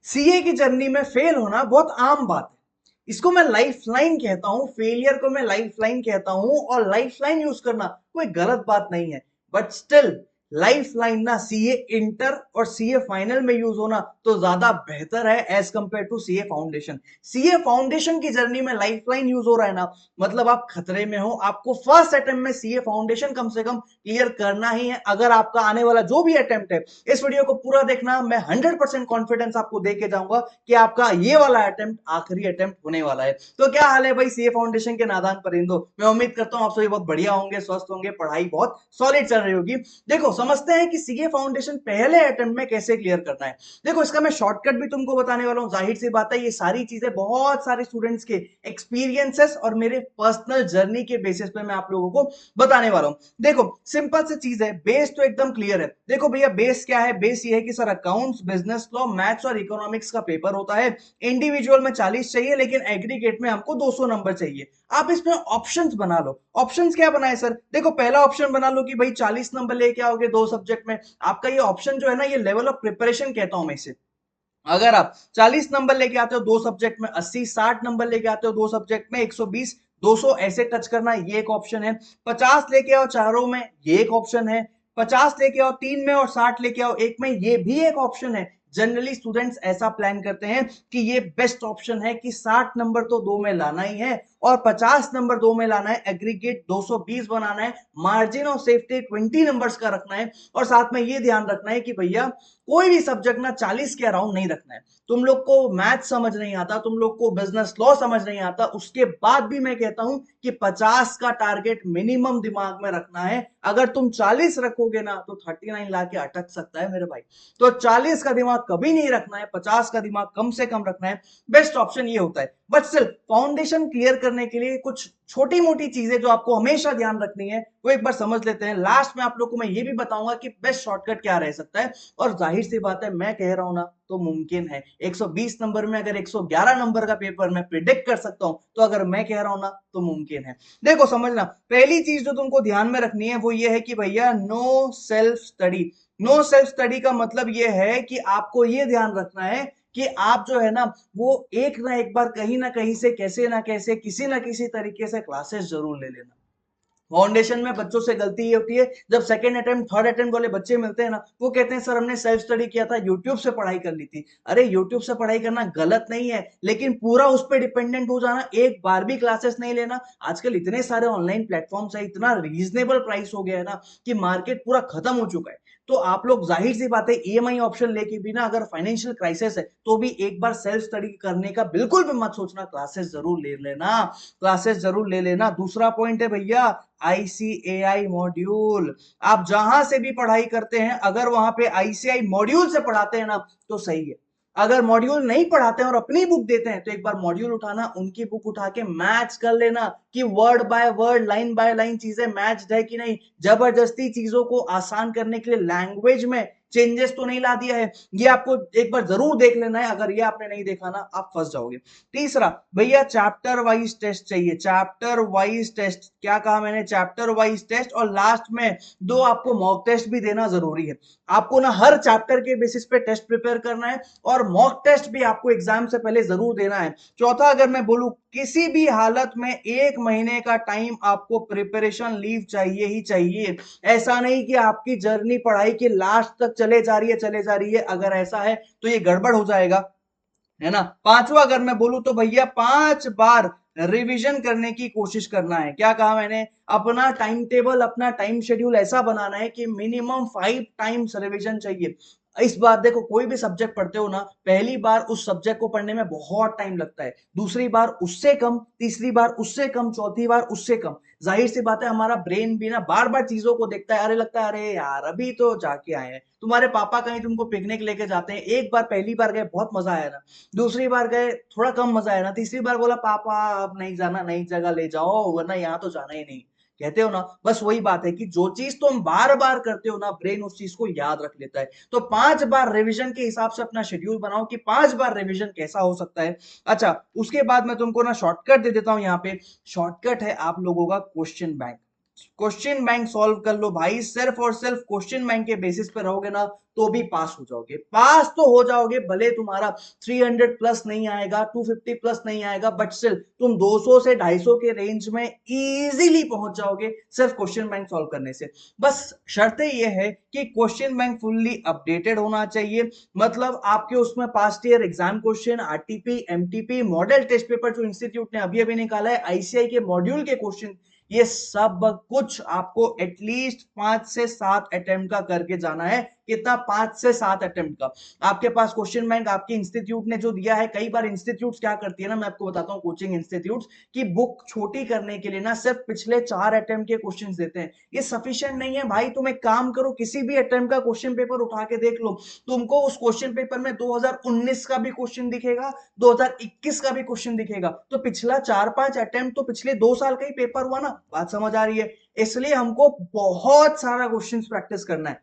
CA की journey में fail होना बहुत आम बात है। इसको मैं लाइफ लाइन कहता हूं, फेलियर को मैं लाइफ लाइन कहता हूं, और लाइफ लाइन यूज करना कोई गलत बात नहीं है। बट स्टिल लाइफ लाइन ना सीए इंटर और सीए फाइनल में यूज होना तो ज्यादा बेहतर है as compared to CA foundation. CA foundation की जर्नी में लाइफ लाइन यूज हो रहा है ना, मतलब आप खतरे में हो। आपको फर्स्ट अटेम्प्ट में सीए फाउंडेशन कम से कम क्लियर करना ही है। अगर आपका आने वाला जो भी अटेम्प्ट है, इस वीडियो को पूरा देखना, मैं 100% कॉन्फिडेंस आपको दे के जाऊंगा कि आपका ये वाला अटेम्प्ट आखिरी अटेम्प्ट होने वाला है। तो क्या हाल है भाई सीए फाउंडेशन के नादान परिंदों, मैं उम्मीद करता हूं आप सभी बहुत बढ़िया होंगे, स्वस्थ होंगे, पढ़ाई बहुत सॉलिड चल रही होगी। देखो समझते हैं कि सीए फाउंडेशन पहले अटेम्प्ट में कैसे क्लियर करना है। देखो इसका मैं शॉर्टकट भी तुमको बताने वाला हूं। जाहिर सी बात है ये सारी चीजें बहुत सारे स्टूडेंट्स के एक्सपीरियंसेस और मेरे पर्सनल जर्नी के बेसिस पे मैं आप लोगों को बताने वाला हूं। देखो सिंपल सी चीज है, बेस तो एकदम क्लियर है। देखो भैया बेस क्या है, बेस ये है कि sir accounts, business law, maths और इकोनॉमिक्स का पेपर होता है। इंडिविजुअल में 40 चाहिए, लेकिन एग्रीगेट में हमको 200 नंबर चाहिए। आप इसमें ऑप्शंस बना लो। ऑप्शंस क्या बनाए सर, देखो पहला ऑप्शन बना लो कि भाई 40 नंबर लेके आओगे दो सब्जेक्ट में। आपका ये ऑप्शन जो है ना, ये लेवल ऑफ प्रिपरेशन कहता हूं मैं इसे। अगर आप 40 नंबर लेके आते हो दो सब्जेक्ट में, 80-60 नंबर लेके आते हो दो सब्जेक्ट में, 120 200 ऐसे टच करना, ये एक ऑप्शन है। 50 लेके आओ चारों में, ये एक ऑप्शन है। 50 लेके आओ तीन में और 60 लेके आओ एक में, ये भी एक ऑप्शन है। जनरली स्टूडेंट्स ऐसा प्लान करते हैं कि ये बेस्ट ऑप्शन है कि 60 नंबर तो दो में लाना ही है और 50 नंबर दो में लाना है, एग्रीगेट 220 बनाना है, मार्जिन ऑफ सेफ्टी 20 नंबर्स का रखना है। और साथ में ये ध्यान रखना है कि भैया कोई भी सब्जेक्ट ना 40 के अराउंड नहीं रखना है। तुम लोग को मैथ समझ नहीं आता, तुम लोग को बिजनेस लॉ समझ नहीं आता, उसके बाद भी मैं कहता हूं कि 50 का टारगेट मिनिमम दिमाग में रखना है। अगर तुम 40 रखोगे ना तो 39 लाके अटक सकता है मेरे भाई। तो 40 का दिमाग कभी नहीं रखना है, 50 का दिमाग कम से कम रखना है। बेस्ट ऑप्शन ये होता है। बट स्टिल फाउंडेशन क्लियर करने के लिए कुछ छोटी मोटी चीजें जो आपको हमेशा ध्यान रखनी है वो एक बार समझ लेते हैं। लास्ट में आप लोग को मैं ये भी बताऊंगा कि बेस्ट शॉर्टकट क्या रह सकता है। और जाहिर सी बात है मैं कह रहा हूं ना तो मुमकिन है। 120 नंबर में अगर 111 नंबर का पेपर मैं प्रिडिक्ट कर सकता हूं, तो अगर मैं कह रहा हूं ना तो मुमकिन है। देखो समझना, पहली चीज जो तुमको ध्यान में रखनी है वो ये है कि भैया no self study. No self study का मतलब ये है कि आपको ये ध्यान रखना है कि आप जो है ना वो एक ना एक बार कहीं ना कहीं से कैसे ना कैसे किसी ना किसी तरीके से क्लासेस जरूर ले लेना। फाउंडेशन में बच्चों से गलती ये होती है, जब सेकंड अटेम्प्ट थर्ड अटेम्प्ट वाले बच्चे मिलते हैं ना, वो कहते हैं सर हमने सेल्फ स्टडी किया था, यूट्यूब से पढ़ाई कर ली थी। अरे यूट्यूब से पढ़ाई करना गलत नहीं है, लेकिन पूरा उस पर डिपेंडेंट हो जाना, एक बार भी क्लासेस नहीं लेना। आजकल इतने सारे ऑनलाइन प्लेटफॉर्म्स है, इतना रीजनेबल प्राइस हो गया है ना कि मार्केट पूरा खत्म हो चुका है। तो आप लोग जाहिर सी बात है ईएमआई ऑप्शन लेके भी ना, अगर फाइनेंशियल क्राइसिस है तो भी एक बार सेल्फ स्टडी करने का बिल्कुल भी मत सोचना, क्लासेस जरूर ले लेना, क्लासेस जरूर ले लेना। दूसरा पॉइंट है भैया आईसीएआई मॉड्यूल। आप जहां से भी पढ़ाई करते हैं अगर वहां पे आईसीआई मॉड्यूल से पढ़ाते हैं ना तो सही है। अगर मॉड्यूल नहीं पढ़ाते हैं और अपनी बुक देते हैं तो एक बार मॉड्यूल उठाना, उनकी बुक उठा के मैच कर लेना कि word by word, line by line चीजें मैच है कि नहीं। जबरदस्ती चीजों को आसान करने के लिए लैंग्वेज में चेंजेस तो नहीं ला दिया है, ये आपको एक बार जरूर देख लेना है। अगर ये आपने नहीं देखा ना आप फंस जाओगे। तीसरा भैया चैप्टर वाइज टेस्ट चाहिए। चैप्टर वाइज टेस्ट, क्या कहा मैंने, चैप्टर वाइज टेस्ट। और लास्ट में दो आपको मॉक टेस्ट भी देना जरूरी है। आपको ना हर चैप्टर के बेसिस पे टेस्ट प्रिपेयर करना है और मॉक टेस्ट भी आपको एग्जाम से पहले जरूर देना है। चौथा अगर मैं बोलूं, किसी भी हालत में 1 महीने का टाइम आपको प्रिपरेशन लीव चाहिए ही चाहिए। ऐसा नहीं कि आपकी जर्नी पढ़ाई के लास्ट तक चले जा रही है चले जा रही है, अगर ऐसा है तो ये गड़बड़ हो जाएगा, है ना। पांचवा अगर मैं बोलूं तो भैया 5 बार रिवीजन करने की कोशिश करना है। क्या कहा मैंने, अपना टाइम टेबल, अपना टाइम शेड्यूल ऐसा बनाना है कि मिनिमम 5 टाइम्स रिवीजन चाहिए। इस बार देखो कोई भी सब्जेक्ट पढ़ते हो ना, पहली बार उस सब्जेक्ट को पढ़ने में बहुत टाइम लगता है, दूसरी बार उससे कम, तीसरी बार उससे कम, चौथी बार उससे कम। जाहिर सी बात है हमारा ब्रेन भी ना बार बार चीजों को देखता है, अरे लगता है अरे यार अभी तो जाके आए हैं। तुम्हारे पापा कहीं तुमको पिकनिक लेके जाते हैं, एक बार पहली बार गए बहुत मजा आया ना, दूसरी बार गए थोड़ा कम मजा आया ना, तीसरी बार बोला पापा अब नहीं जाना, नई जगह ले जाओ वरना यहाँ तो जाना ही नहीं। कहते हो ना, बस वही बात है कि जो चीज तुम बार बार करते हो ना ब्रेन उस चीज को याद रख लेता है। तो 5 बार रिवीजन के हिसाब से अपना शेड्यूल बनाओ कि 5 बार रिवीजन कैसा हो सकता है। अच्छा उसके बाद मैं तुमको ना शॉर्टकट दे देता हूं यहाँ पे। शॉर्टकट है आप लोगों का question bank. Question bank solve कर लो भाई, सिर्फ और सिर्फ क्वेश्चन बैंक के बेसिस पे रहोगे ना तो भी पास हो जाओगे, पास तो हो जाओगे, भले तुम्हारा 300 प्लस नहीं आएगा, 250 प्लस नहीं आएगा, बट स्टिल तुम 200 से 250 के रेंज में इजीली पहुंच जाओगे सिर्फ क्वेश्चन बैंक सॉल्व करने से। बस शर्तें ये है कि क्वेश्चन बैंक फुल्ली अपडेटेड होना चाहिए, मतलब आपके उसमें past year exam question, RTP, MTP, model test paper जो इंस्टीट्यूट ने अभी अभी निकाला है, आईसीआई के मॉड्यूल के क्वेश्चन, ये सब कुछ आपको एटलीस्ट 5 से 7 अटेम्प्ट का करके जाना है। कितना? 5 से 7 अटेम्प्ट का। आपके पास क्वेश्चन बैंक आपके इंस्टीट्यूट ने जो दिया है, कई बार इंस्टीट्यूट्स क्या करती है ना, मैं आपको बताता हूँ, कोचिंग इंस्टीट्यूट्स की बुक छोटी करने के लिए ना सिर्फ पिछले 4 अटेम्प्ट के क्वेश्चन देते हैं। ये सफिशिएंट नहीं है भाई, तुम एक काम करो, किसी भी अटेम्प्ट का क्वेश्चन पेपर उठा के देख लो, तुमको उस क्वेश्चन पेपर में 2019 का भी क्वेश्चन दिखेगा, 2021 का भी क्वेश्चन दिखेगा, तो पिछला 4-5 अटेम्प्ट तो पिछले 2 साल का ही पेपर हुआ ना। बात समझ आ रही है? इसलिए हमको बहुत सारा क्वेश्चन प्रैक्टिस करना है,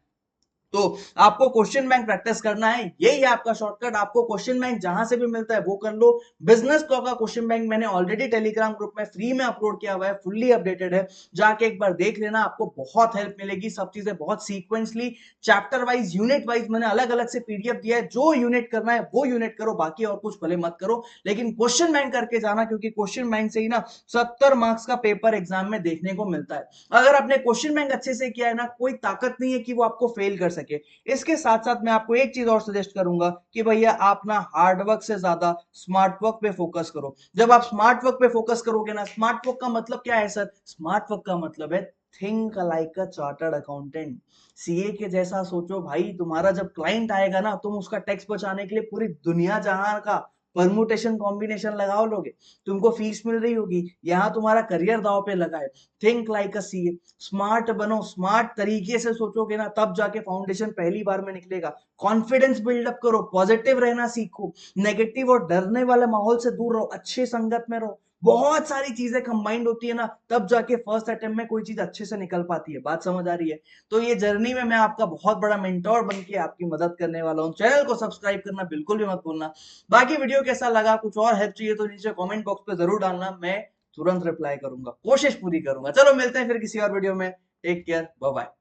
तो आपको क्वेश्चन बैंक प्रैक्टिस करना है, यही है आपका शॉर्टकट। आपको क्वेश्चन बैंक जहां से भी मिलता है वो कर लो। बिजनेस लॉ का क्वेश्चन बैंक मैंने ऑलरेडी टेलीग्राम ग्रुप में फ्री में अपलोड किया हुआ है, फुल्ली अपडेटेड है, जाके एक बार देख लेना, आपको बहुत हेल्प मिलेगी। सब चीजें बहुत sequentially, chapter wise, unit wise मैंने अलग अलग से पीडीएफ दिया है, जो यूनिट करना है वो यूनिट करो, बाकी और कुछ भले मत करो, लेकिन क्वेश्चन बैंक करके जाना, क्योंकि क्वेश्चन बैंक से ही ना 70 मार्क्स का पेपर एग्जाम में देखने को मिलता है। अगर आपने क्वेश्चन बैंक अच्छे से किया है ना, कोई ताकत नहीं है कि वो आपको फेल कर सके। इसके साथ साथ मैं आपको एक चीज और सजेस्ट करूंगा कि भैया आप ना हार्ड वर्क से ज्यादा स्मार्ट वर्क पे फोकस करो। जब आप स्मार्ट वर्क पे फोकस करोगे ना, स्मार्ट वर्क का मतलब क्या है सर? स्मार्ट वर्क का मतलब है think like a chartered accountant. CA के जैसा सोचो भाई, तुम्हारा जब क्लाइंट आएगा ना, तुम उसका टैक्स बचाने के लिए पूरी दुनिया जहां का परमुटेशन कॉम्बिनेशन लगाओ लोगे, तुमको फीस मिल रही होगी, यहां तुम्हारा करियर दाव पे लगा है। Think like a CA, smart बनो, स्मार्ट तरीके से सोचोगे ना, तब जाके फाउंडेशन पहली बार में निकलेगा। कॉन्फिडेंस बिल्डअप करो, पॉजिटिव रहना सीखो, नेगेटिव और डरने वाले माहौल से दूर रहो, अच्छी संगत में रहो, बहुत सारी चीजें कंबाइंड होती है ना, तब जाके फर्स्ट अटेम्प्ट में कोई चीज अच्छे से निकल पाती है। बात समझ आ रही है? तो ये जर्नी में मैं आपका बहुत बड़ा मेंटोर बन के आपकी मदद करने वाला हूँ। चैनल को सब्सक्राइब करना बिल्कुल भी मत भूलना। बाकी वीडियो कैसा लगा, कुछ और हेल्प चाहिए तो नीचे कमेंट बॉक्स पे जरूर डालना, मैं तुरंत रिप्लाई करूंगा, कोशिश पूरी करूंगा। चलो मिलते हैं फिर किसी और वीडियो में। Take care, bye bye.